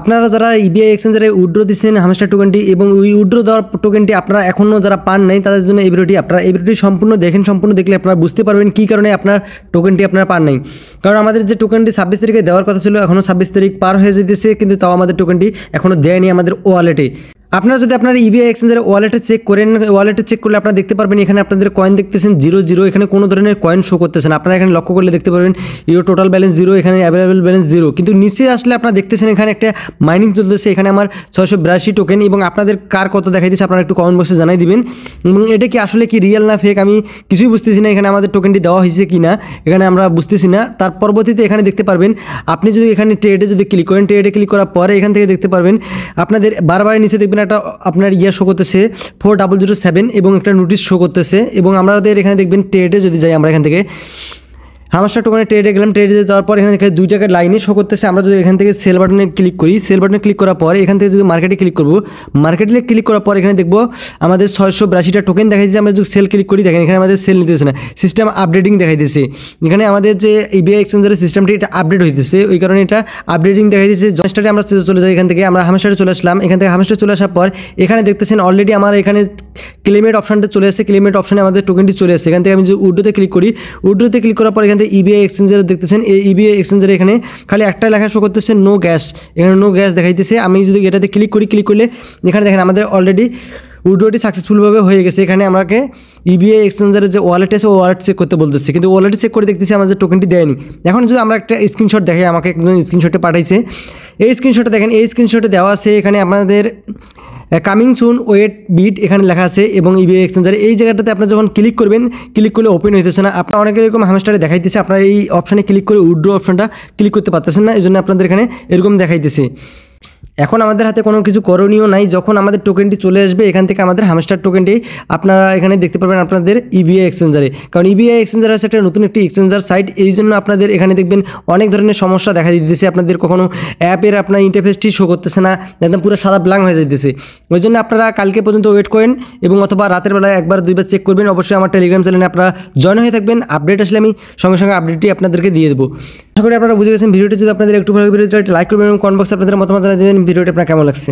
আপনারা যারা EBI এক্সচেঞ্জারে withdraw দিচ্ছেন হামস্টার টোকেনটি এবং ওই উইথড্র দেওয়ার টোকেনটি আপনারা এখনও যারা পান নাই তাদের জন্য এই ভিডিওটি আপনারা এই ভিডিওটি সম্পূর্ণ দেখেন, সম্পূর্ণ দেখলে আপনারা বুঝতে পারবেন কী কারণে আপনার টোকেনটি আপনারা পান নাই। কারণ আমাদের যে টোকেনটি 26 তারিখে দেওয়ার কথা ছিল এখনও 26 তারিখ পার হয়ে যেতেছে, কিন্তু তাও আমাদের টোকেনটি এখনও দেয়নি আমাদের ওয়ালেটে। আপনারা যদি আপনার ইবিআই এক্সচেঞ্জের ওয়ালেটে চেক করেন, ওয়ালেটে চেক করলে আপনারা দেখতে পারবেন এখানে আপনাদের কয়েন দেখতেছেন 0 এখানে কোনো ধরনের কয়েন শো করতেছেন। আপনারা এখানে লক্ষ্য করলে দেখতে পারবেন ইউর টোটাল ব্যালেন্স 0, এখানে অ্যাভেলেবল ব্যালেন্স 0, কিন্তু নিচে আসলে আপনারা দেখতেছেন এখানে একটা মাইনিং চলতেছে। এখানে আমার 682 টোকেন এবং আপনাদের কার কত দেখাই দিচ্ছে আপনারা একটু কমেন্ট বক্সে জানাই দিবেন। এবং এটা কি আসলে কি রিয়েল না ফেক আমি কিছুই বুঝতেছি না, এখানে আমাদের টোকেনটি দেওয়া হয়েছে কি না এখানে আমরা বুঝতেছি না। তার পরবর্তীতে এখানে দেখতে পারবেন আপনি যদি এখানে ট্রেডে যদি ক্লিক করেন, ট্রেডে ক্লিক করার পরে এখান থেকে দেখতে পারবেন আপনাদের বারবার নিচে দেখবেন একটা আপনার শো করতেছে 4007 এবং একটা নোটিশ শো করতেছে। এবং আমাদের এখানে দেখবেন ট্রেডে যদি যাই আমরা এখান থেকে হামস্টার টোকেনে ট্রেডে গেলাম, ট্রেডে যাওয়ার পর এখানে 2 টাকার লাইনে শো করতেছে। আমরা যদি এখান থেকে সেল বাটনে ক্লিক করি, সেল বাটনে ক্লিক করার পর এখান থেকে যদি মার্কেটে ক্লিক করবো, মার্কেটে ক্লিক করার পর এখানে দেখবো আমাদের 682টা টোকেন দেখাই দিচ্ছে। আমরা যদি সেল ক্লিক করি দেখেন এখানে আমাদের সেল নিতেছে না, সিস্টেম আপডেটিং দেখাই দিচ্ছে। এখানে আমাদের যে ইবিআই এক্সচেঞ্জের সিস্টেমটি এটা আপডেট হইতেছে, ওই কারণে এটা আপডেটিং দেখাই দিচ্ছে। জয়েন্টে আমরা চলে যাই, এখান থেকে আমরা হামস্টারে চলে আসলাম। এখান থেকে হামস্টারে চলে আসার পর এখানে দেখতেছেন অলরেডি আমার এখানে ক্লেমেট অপশনটা চলে আসছে, ক্লেমেট অপশনে আমাদের টোকেনটি চলে আসছে। এখান থেকে আমি যদি উইথড্রোতে ক্লিক করি, উইথড্রোতে ক্লিক করার পর এখান থেকে ইবিআই এক্সচেঞ্জার দেখতেছেন, এই ইবিআই এক্সচেঞ্জারে এখানে খালি একটা লেখা শো করতেছে নো গ্যাস, এখানে নো গ্যাস দেখাইতেছে। আমি যদি এটাতে ক্লিক করি, ক্লিক করলে এখানে দেখেন আমাদের অলরেডি উইথড্রোটি সাকসেসফুলভাবে হয়ে গেছে। এখানে আমাকে ইবিআই এক্সচেঞ্জারের যে ওয়ালেট আছে ও ওয়ালেট চেক করতে বলতেছে, কিন্তু ওয়ালেট চেক করে দেখতেছি আমাদের টোকেনটি দেয়নি। এখন যদি আমরা একটা স্ক্রিনশট দেখাই, আমাকে একজন স্ক্রিনশটে পাঠাইছে, এই স্ক্রিনশটে দেখেন, এই স্ক্রিনশটে দেওয়া আছে এখানে আপনাদের কামিং সুন ওয়েট বিট এখানে লেখা আছে। এবং ইবিআই এক্সচেঞ্জারে এই জায়গাটাতে আপনার যখন ক্লিক করবেন, ক্লিক করলে ওপেন হইতেছে না। আপনার অনেক এরকম হামস্টারে দেখাইতেছে, আপনারা এই অপশানে ক্লিক করে উইথড্র অপশনটা ক্লিক করতে পারতেছেন না, এই জন্য আপনাদের এখানে এরকম দেখাইতেছে। এখন আমাদের হাতে কোনো কিছু করণীয় নাই, যখন আমাদের টোকেনটি চলে আসবে এখান থেকে আমাদের হামস্টার টোকেনটি আপনারা এখানে দেখতে পারবেন আপনাদের ইবিআই এক্সচেঞ্জারে। কারণ ইবিআই এক্সচেঞ্জার আছে একটা নতুন একটি এক্সচেঞ্জার সাইট, এই জন্য আপনাদের এখানে দেখবেন অনেক ধরনের সমস্যা দেখা দিতেছে। আপনাদের কখনো অ্যাপের আপনার ইন্টারফেসটি শো করতেছে না, একদম পুরো সাদা ব্ল্যাঙ্ক হয়ে যেতেছে। ওই জন্য আপনারা কালকে পর্যন্ত ওয়েট করেন এবং অথবা রাতের বেলায় একবার দুইবার চেক করবেন। অবশ্যই আমার টেলিগ্রাম চ্যানেলে আপনারা জয়েন হয়ে থাকবেন, আপডেট আসলে আমি সঙ্গে সঙ্গে আপডেটটি আপনাদেরকে দিয়ে দেবো। আশা করি আপনারা বুঝে গেছেন। ভিডিওটি যদি আপনাদের একটু ভালো ভিডিওটি লাইক করবেন এবং কমেন্ট বক্সে আপনাদের মতামত জানিয়ে দেবেন ভিডিওটি আপনার কেমন লাগছে।